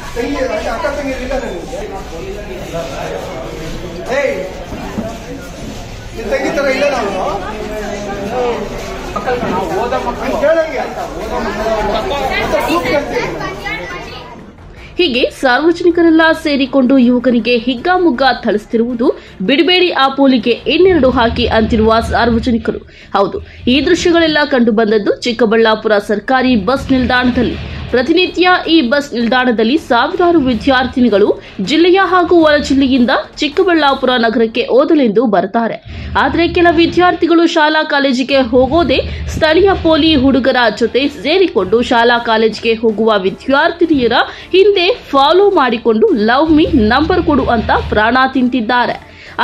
ಅಕ್ಕ ತಂಗಿರಲಿಲ್ಲ ನನಗೆ ತಂಗಿ ತರ ಇಲ್ಲ ನಾವು ಕೇಳಂಗೆ ಹೀಗೆ ಸಾರ್ವಜನಿಕರೆಲ್ಲ ಸೇರಿಕೊಂಡು ಯುವಕನಿಗೆ ಹಿಗ್ಗಾಮುಗ್ಗಾ ಥಳಿಸುತ್ತಿರುವುದು ಬಿಡಬೇಡಿ ಆ ಪೋಲಿಗೆ ಇನ್ನೆರಡು ಹಾಕಿ ಅಂತಿರುವ ಸಾರ್ವಜನಿಕರು. ಹೌದು, ಈ ದೃಶ್ಯಗಳೆಲ್ಲ ಕಂಡು ಬಂದದ್ದು ಚಿಕ್ಕಬಳ್ಳಾಪುರ ಸರ್ಕಾರಿ ಬಸ್ ನಿಲ್ದಾಣದಲ್ಲಿ. ಪ್ರತಿನಿತ್ಯ ಈ ಬಸ್ ನಿಲ್ದಾಣದಲ್ಲಿ ಸಾವಿರಾರು ವಿದ್ಯಾರ್ಥಿನಿಗಳು ಜಿಲ್ಲೆಯ ಹಾಗೂ ಹೊರ ಜಿಲ್ಲೆಯಿಂದ ಚಿಕ್ಕಬಳ್ಳಾಪುರ ನಗರಕ್ಕೆ ಓದಲೆಂದು ಬರ್ತಾರೆ. ಆದರೆ ಕೆಲ ವಿದ್ಯಾರ್ಥಿಗಳು ಶಾಲಾ ಕಾಲೇಜಿಗೆ ಹೋಗೋದೇ ಸ್ಥಳೀಯ ಪೋಲಿ ಹುಡುಗರ ಜೊತೆ ಸೇರಿಕೊಂಡು ಶಾಲಾ ಕಾಲೇಜಿಗೆ ಹೋಗುವ ವಿದ್ಯಾರ್ಥಿನಿಯರ ಹಿಂದೆ ಫಾಲೋ ಮಾಡಿಕೊಂಡು ಲವ್ ಮೀ ನಂಬರ್ ಕೊಡು ಅಂತ ಪ್ರಾಣ ತಿಂತಿದ್ದಾರೆ.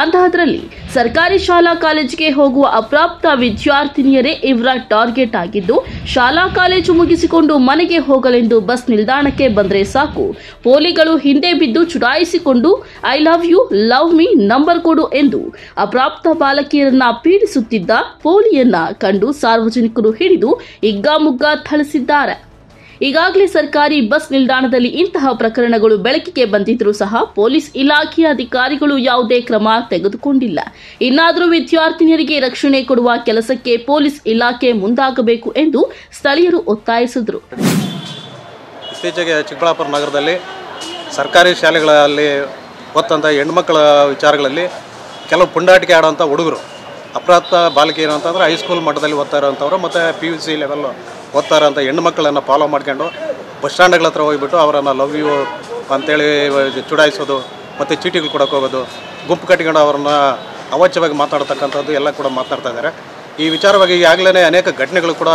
ಅಂತಹದ್ರಲ್ಲಿ ಸರ್ಕಾರಿ ಶಾಲಾ ಕಾಲೇಜಿಗೆ ಹೋಗುವ ಅಪ್ರಾಪ್ತ ವಿದ್ಯಾರ್ಥಿನಿಯರೇ ಇವರ ಟಾರ್ಗೆಟ್ ಆಗಿದ್ದು, ಶಾಲಾ ಕಾಲೇಜು ಮುಗಿಸಿಕೊಂಡು ಮನೆಗೆ ಹೋಗಲೆಂದು ಬಸ್ ನಿಲ್ದಾಣಕ್ಕೆ ಬಂದರೆ ಸಾಕು, ಪೋಲಿಗಳು ಹಿಂದೆ ಬಿದ್ದು ಚುಡಾಯಿಸಿಕೊಂಡು I love you, love me, number ಕೊಡು ಎಂದು ಅಪ್ರಾಪ್ತ ಬಾಲಕಿಯರನ್ನ ಪೀಡಿಸುತ್ತಿದ್ದ ಪೋಲಿಯನ್ನ ಕಂಡು ಸಾರ್ವಜನಿಕರು ಹಿಡಿದು ಹಿಗ್ಗಾಮುಗ್ಗಾ ಥಳಿಸಿದ್ದಾರೆ. ಈಗಾಗಲೇ ಸರ್ಕಾರಿ ಬಸ್ ನಿಲ್ದಾಣದಲ್ಲಿ ಇಂತಹ ಪ್ರಕರಣಗಳು ಬೆಳಕಿಗೆ ಬಂದಿದ್ರೂ ಸಹ ಪೊಲೀಸ್ ಇಲಾಖೆಯ ಅಧಿಕಾರಿಗಳು ಯಾವುದೇ ಕ್ರಮ ತೆಗೆದುಕೊಂಡಿಲ್ಲ. ಇನ್ನಾದರೂ ವಿದ್ಯಾರ್ಥಿನಿಯರಿಗೆ ರಕ್ಷಣೆ ಕೊಡುವ ಕೆಲಸಕ್ಕೆ ಪೊಲೀಸ್ ಇಲಾಖೆ ಮುಂದಾಗಬೇಕು ಎಂದು ಸ್ಥಳೀಯರು ಒತ್ತಾಯಿಸಿದರು. ಇತ್ತೀಚೆಗೆ ಚಿಕ್ಕಬಳ್ಳಾಪುರ ನಗರದಲ್ಲಿ ಸರ್ಕಾರಿ ಶಾಲೆಗಳಲ್ಲಿ ಓದ್ತಂಥ ಹೆಣ್ಮಕ್ಳ ವಿಚಾರಗಳಲ್ಲಿ ಕೆಲವು ಪುಂಡಾಟಿಕೆ ಆಡೋಂಥ ಹುಡುಗರು, ಅಪ್ರಾಪ್ತ ಬಾಲಕಿಯರು ಅಂತಂದರೆ ಹೈಸ್ಕೂಲ್ ಮಟ್ಟದಲ್ಲಿ ಓದ್ತಾ ಇರೋಂಥವ್ರು ಮತ್ತು PUC ಲೆವೆಲ್ ಓದ್ತಾ ಇರೋಂಥ ಹೆಣ್ಣುಮಕ್ಕಳನ್ನು ಫಾಲೋ ಮಾಡ್ಕೊಂಡು ಬಸ್ ಸ್ಟ್ಯಾಂಡ್ಗಳ ಹತ್ರ ಹೋಗಿಬಿಟ್ಟು ಅವರನ್ನು ಲವ್ ಯು ಅಂತೇಳಿ ಚುಡಾಯಿಸೋದು ಮತ್ತು ಚೀಟಿಗಳು ಕೊಡೋಕೆ ಹೋಗೋದು, ಗುಂಪು ಕಟ್ಟಿಕೊಂಡು ಅವ್ರನ್ನ ಅವಾಚ್ಯವಾಗಿ ಮಾತಾಡ್ತಕ್ಕಂಥದ್ದು ಎಲ್ಲ ಕೂಡ ಮಾತನಾಡ್ತಾ ಇದ್ದಾರೆ. ಈ ವಿಚಾರವಾಗಿ ಈಗಾಗಲೇ ಅನೇಕ ಘಟನೆಗಳು ಕೂಡ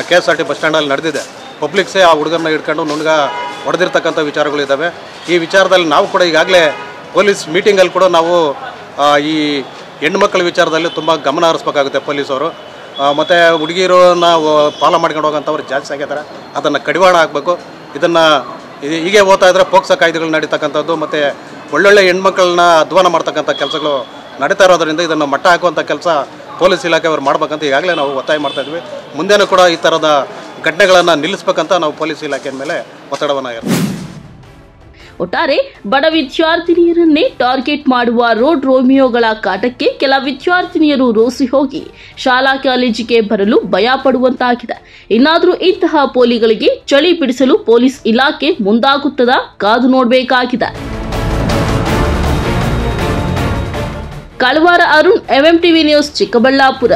KSRT ಬಸ್ ಸ್ಟ್ಯಾಂಡಲ್ಲಿ ನಡೆದಿದೆ. ಪಬ್ಲಿಕ್ಸೇ ಆ ಹುಡುಗರನ್ನ ಹಿಡ್ಕೊಂಡು ನುಣ್ಗ ಹೊಡೆದಿರ್ತಕ್ಕಂಥ ವಿಚಾರಗಳಿದ್ದಾವೆ. ಈ ವಿಚಾರದಲ್ಲಿ ನಾವು ಕೂಡ ಈಗಾಗಲೇ ಪೊಲೀಸ್ ಮೀಟಿಂಗಲ್ಲಿ ಕೂಡ ನಾವು ಈ ಹೆಣ್ಮಕ್ಳ ವಿಚಾರದಲ್ಲಿ ತುಂಬ ಗಮನ ಹರಿಸ್ಬೇಕಾಗುತ್ತೆ ಪೊಲೀಸವರು. ಮತ್ತು ಹುಡುಗಿರನ್ನ ಫಾಲೋ ಮಾಡ್ಕೊಂಡು ಹೋಗೋಂಥವ್ರು ಜಾಸ್ತಿ ಆಗಿದ್ದಾರೆ, ಅದನ್ನು ಕಡಿವಾಣ ಆಗಬೇಕು. ಇದನ್ನು ಹೀಗೆ ಓದ್ತಾ ಇದ್ದರೆ ಪೋಕ್ಸೋ ಕಾಯ್ದೆಗಳು ನಡೀತಕ್ಕಂಥದ್ದು ಮತ್ತು ಒಳ್ಳೊಳ್ಳೆ ಹೆಣ್ಮಕ್ಳನ್ನ ಅಧ್ವಾನ ಮಾಡ್ತಕ್ಕಂಥ ಕೆಲಸಗಳು ನಡೀತಾ ಇರೋದರಿಂದ ಇದನ್ನು ಮಟ್ಟ ಹಾಕುವಂಥ ಕೆಲಸ ಪೊಲೀಸ್ ಇಲಾಖೆಯವರು ಮಾಡ್ಬೇಕಂತ ಈಗಾಗಲೇ ನಾವು ಒತ್ತಾಯ ಮಾಡ್ತಾಯಿದ್ವಿ. ಮುಂದೆನೂ ಕೂಡ ಈ ಥರದ ಘಟನೆಗಳನ್ನು ನಿಲ್ಲಿಸ್ಬೇಕಂತ ನಾವು ಪೊಲೀಸ್ ಇಲಾಖೆಯ ಮೇಲೆ ಒತ್ತಡವನ್ನು ಹೇರ್ತೀವಿ. ಒಟ್ಟಾರೆ ಬಡ ವಿದ್ಯಾರ್ಥಿನಿಯರನ್ನೇ ಟಾರ್ಗೆಟ್ ಮಾಡುವ ರೋಡ್ ರೋಮಿಯೋಗಳ ಕಾಟಕ್ಕೆ ಕೆಲ ವಿದ್ಯಾರ್ಥಿನಿಯರು ರೋಸಿ ಹೋಗಿ ಶಾಲಾ ಕಾಲೇಜಿಗೆ ಬರಲು ಭಯ ಪಡುವಂತಾಗಿದೆ. ಇನ್ನಾದರೂ ಇಂತಹ ಪೋಲಿಗಳಿಗೆ ಚಳಿ ಬಿಡಿಸಲು ಪೊಲೀಸ್ ಇಲಾಖೆ ಮುಂದಾಗುತ್ತದಾ ಕಾದು ನೋಡಬೇಕಾಗಿದೆ. ಕಳವಾರ ಅರುಣ್, MMTV ನ್ಯೂಸ್, ಚಿಕ್ಕಬಳ್ಳಾಪುರ.